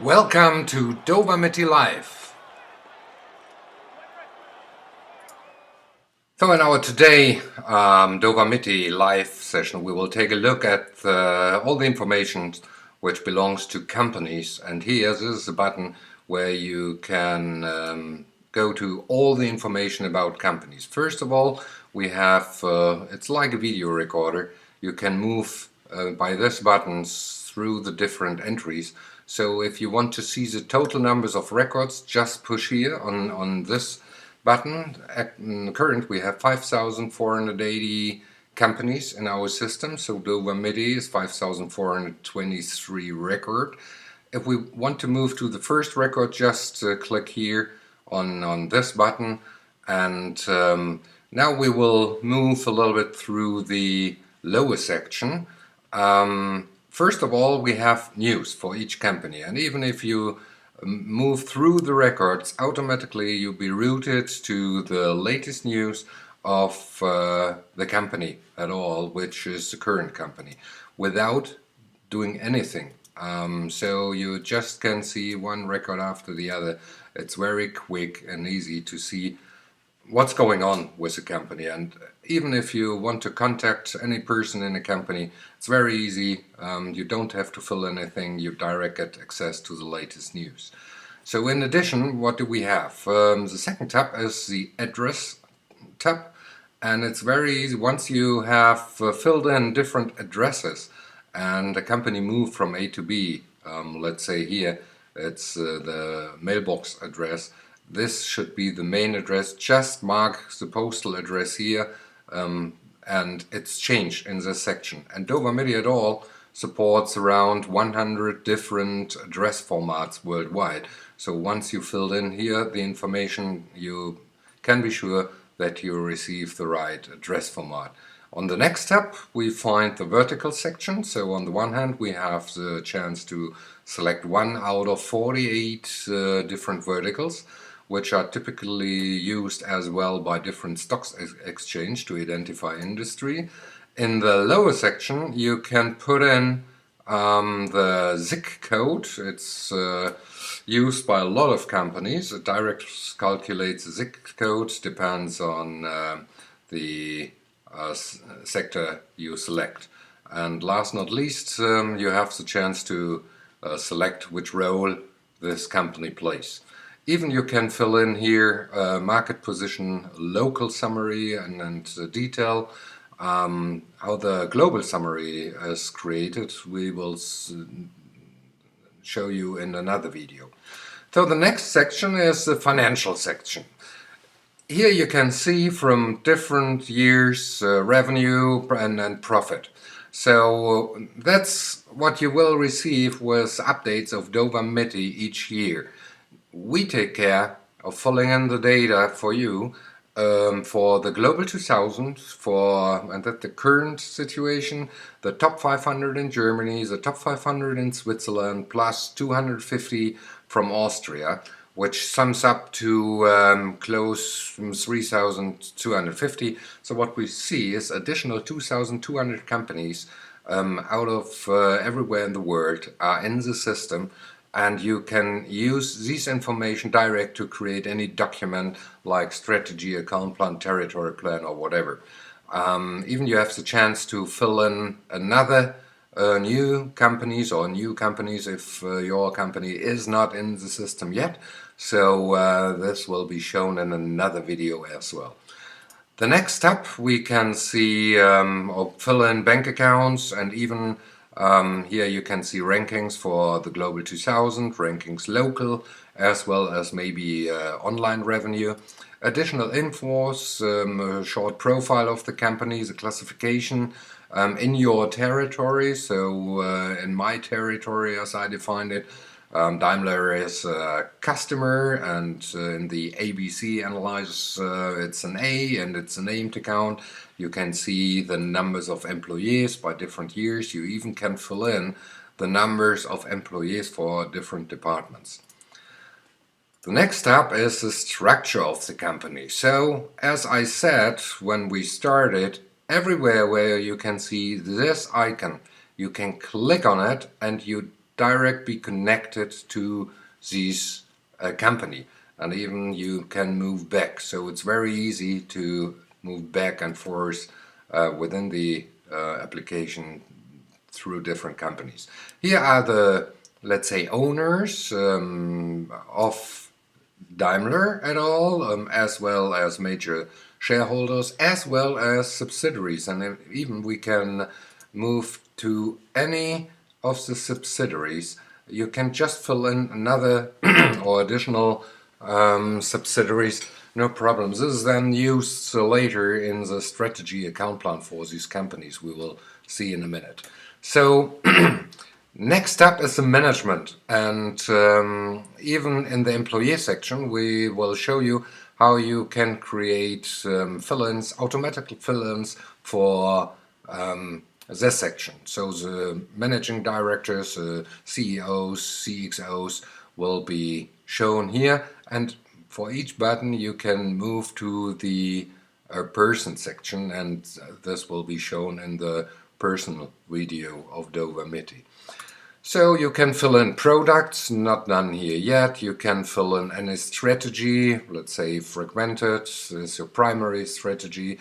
Welcome to DoWaMyTi Live. So in our today DoWaMyTi live session we will take a look at all the information which belongs to companies, and here this is a button where you can go to all the information about companies. First of all, we have it's like a video recorder. You can move by this buttons through the different entries. So if you want to see the total numbers of records, just push here on this button. Current we have 5,480 companies in our system, so DoWaMyTi is 5,423 record. If we want to move to the first record, just click here on this button, and now we will move a little bit through the lower section. First of all, we have news for each company, and even if you move through the records, automatically you'll be routed to the latest news of the company at all, which is the current company, without doing anything. So you just can see one record after the other. It's very quick and easy to see what's going on with the company, and even if you want to contact any person in a company, it's very easy. You don't have to fill anything, you direct get access to the latest news. So in addition, what do we have? The second tab is the address tab, and it's very easy. Once you have filled in different addresses and a company moved from A to B, let's say here it's the mailbox address. This should be the main address. Just mark the postal address here, and it's changed in this section. And DoWaMyTi at all supports around 100 different address formats worldwide. So once you filled in here the information, you can be sure that you receive the right address format. On the next tab we find the vertical section. So on the one hand we have the chance to select one out of 48 different verticals, which are typically used as well by different stocks exchange to identify industry. In the lower section you can put in the ZIC code. It's used by a lot of companies. It directly calculates the ZIC code, depends on the sector you select. And last not least, you have the chance to select which role this company plays. Even you can fill in here market position, local summary, and detail. How the global summary is created we will show you in another video. So the next section is the financial section. Here you can see from different years revenue and profit. So that's what you will receive with updates of DoWaMyTi each year. We take care of filling in the data for you for the Global 2000, and that's the current situation, the top 500 in Germany, the top 500 in Switzerland, plus 250 from Austria, which sums up to close 3,250. So what we see is additional 2,200 companies out of everywhere in the world are in the system. And you can use this information direct to create any document like strategy, account plan, territory plan, or whatever. Even you have the chance to fill in another new companies if your company is not in the system yet. So this will be shown in another video as well. The next step we can see or fill in bank accounts, and even here you can see rankings for the Global 2000, rankings local, as well as maybe online revenue. Additional infos, a short profile of the company, the classification in your territory. So in my territory, as I defined it, Daimler is a customer, and in the ABC analysis it's an A and it's a named account. You can see the numbers of employees by different years. You even can fill in the numbers of employees for different departments. The next step is the structure of the company. So as I said when we started, everywhere where you can see this icon, you can click on it and you direct be connected to this company, and even you can move back. So it's very easy to move back and forth within the application through different companies. Here are the, let's say, owners of Daimler at all, as well as major shareholders, as well as subsidiaries, and even we can move to any of the subsidiaries. You can just fill in another or additional subsidiaries, no problems. This is then used later in the strategy account plan for these companies, we will see in a minute. So next up is the management, and even in the employee section we will show you how you can create fill-ins, automatic fill-ins for this section. So the managing directors, CEOs, CXOs will be shown here, and for each button you can move to the person section, and this will be shown in the personal video of DoWaMyTi. So you can fill in products, not done here yet. You can fill in any strategy, let's say fragmented, this is your primary strategy,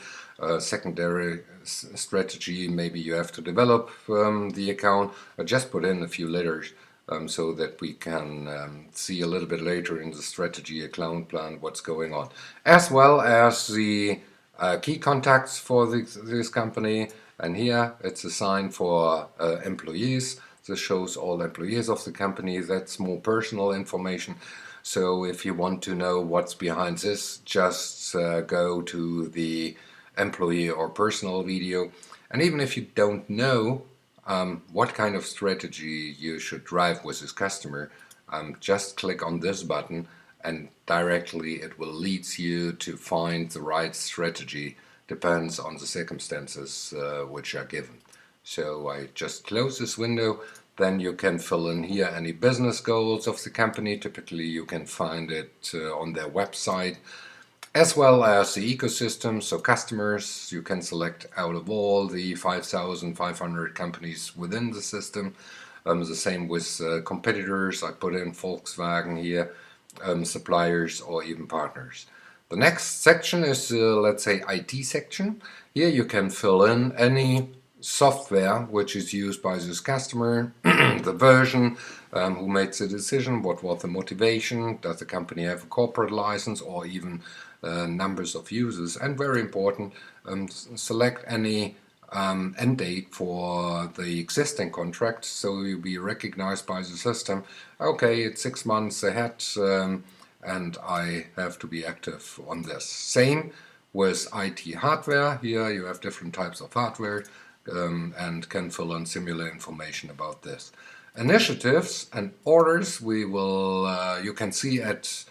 secondary strategy, maybe you have to develop the account. I just put in a few letters so that we can see a little bit later in the strategy account plan what's going on. As well as the key contacts for this company, and here it's assigned for employees. This shows all employees of the company. That's more personal information. So if you want to know what's behind this, just go to the employee or personal video. And even if you don't know what kind of strategy you should drive with this customer, just click on this button and directly it will lead you to find the right strategy. Depends on the circumstances which are given. So I just close this window, then you can fill in here any business goals of the company. Typically you can find it on their website, as well as the ecosystem, so customers. You can select out of all the 5,500 companies within the system. The same with competitors. I put in Volkswagen here, suppliers or even partners. The next section is, let's say, IT section. Here you can fill in any software which is used by this customer, the version, who made the decision, what was the motivation, does the company have a corporate license, or even numbers of users, and very important, select any end date for the existing contract, so you'll be recognized by the system. Okay, it's 6 months ahead, and I have to be active on this. Same with IT hardware. Here you have different types of hardware and can fill in similar information about this. Initiatives and orders we will you can see at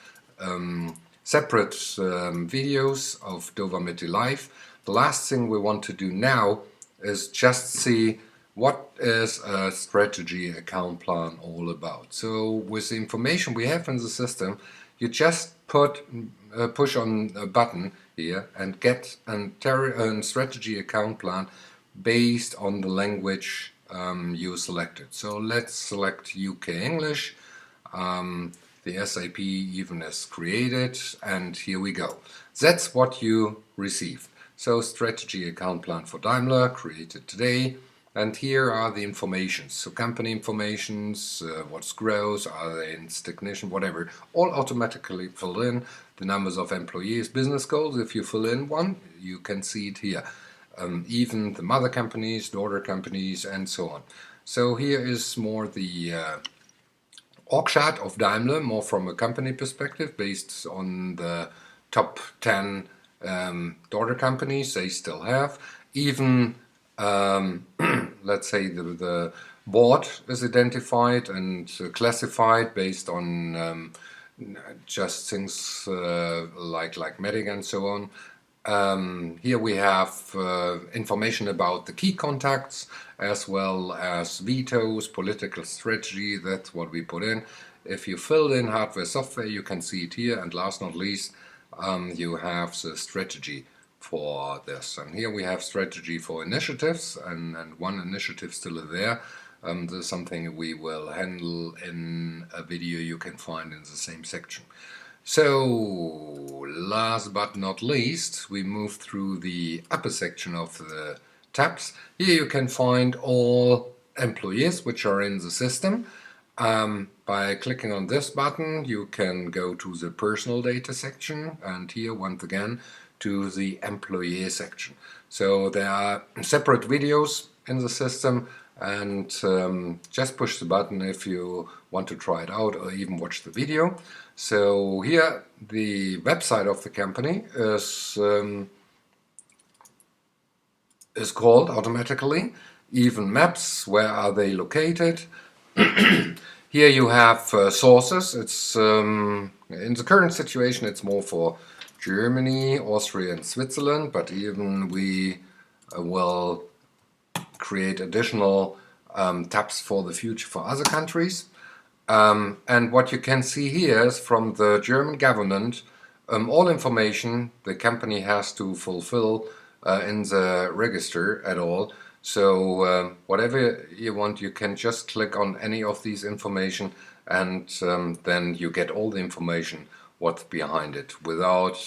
separate videos of DoWaMyTi Live. The last thing we want to do now is just see what is a strategy account plan all about. So with the information we have in the system, you just push on a button here and get a strategy account plan based on the language you selected. So let's select UK English. The SAP even is created, and here we go. That's what you received. So strategy account plan for Daimler, created today. And here are the informations. So company informations, what's gross, are they in stagnation, whatever. All automatically filled in. The numbers of employees, business goals, if you fill in one, you can see it here. Even the mother companies, daughter companies, and so on. So here is more the org chart of Daimler, more from a company perspective, based on the top 10 daughter companies they still have. Even let's say the board is identified and classified based on just things like medic and so on. Here we have information about the key contacts, as well as vetoes, political strategy. That's what we put in. If you fill in hardware, software, you can see it here. And last not least, you have the strategy for this. And here we have strategy for initiatives, and one initiative still there. This is something we will handle in a video you can find in the same section. So, last but not least, we move through the upper section of the tabs. Here you can find all employees which are in the system. By clicking on this button, you can go to the personal data section, and here once again to the employee section. So there are separate videos in the system, and just push the button if you want to try it out or even watch the video. So here the website of the company is called automatically. Even maps, where are they located? Here you have sources. It's in the current situation it's more for Germany, Austria and Switzerland, but even we will create additional tabs for the future for other countries. And what you can see here is from the German government all information the company has to fulfill in the register at all. So whatever you want, you can just click on any of these information, and then you get all the information what's behind it without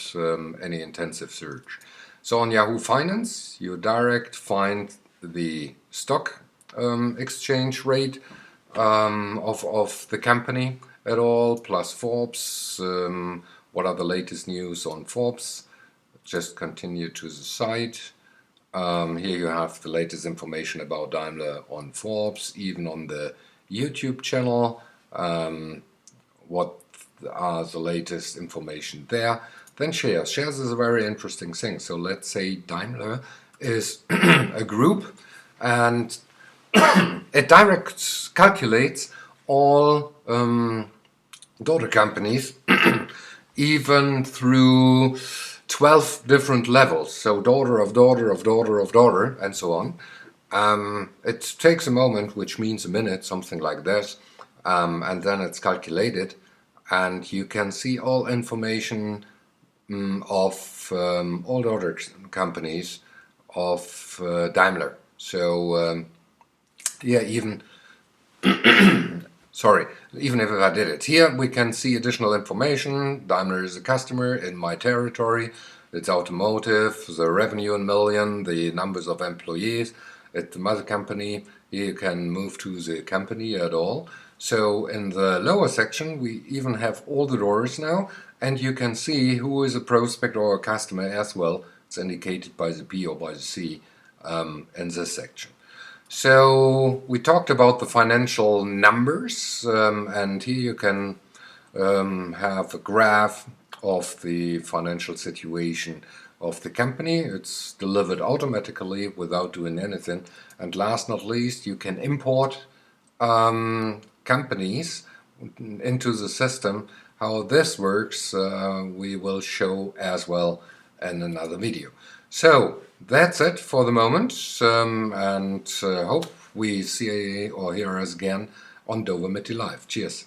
any intensive search. So on Yahoo Finance you direct find the stock exchange rate of the company at all, plus Forbes, what are the latest news on Forbes. Just continue to the site. Here you have the latest information about Daimler on Forbes, even on the YouTube channel. What are the latest information there? Then shares. Shares is a very interesting thing. So let's say Daimler is a group, and it calculates all daughter companies even through 12 different levels, so daughter of daughter of daughter of daughter and so on. It takes a moment, which means a minute, something like this, and then it's calculated, and you can see all information of all daughter companies of Daimler. So yeah, even sorry, even if I did it. Here we can see additional information. Daimler is a customer in my territory. It's automotive, the revenue in million, the numbers of employees at the mother company. Here you can move to the company at all. So in the lower section we even have all the doors now, and you can see who is a prospect or a customer as well. It's indicated by the B or by the C in this section. So we talked about the financial numbers, and here you can have a graph of the financial situation of the company. It's delivered automatically without doing anything. And last not least, you can import companies into the system. How this works we will show as well in another video. So that's it for the moment, and hope we see or hear us again on DoWaMyTi Live. Cheers!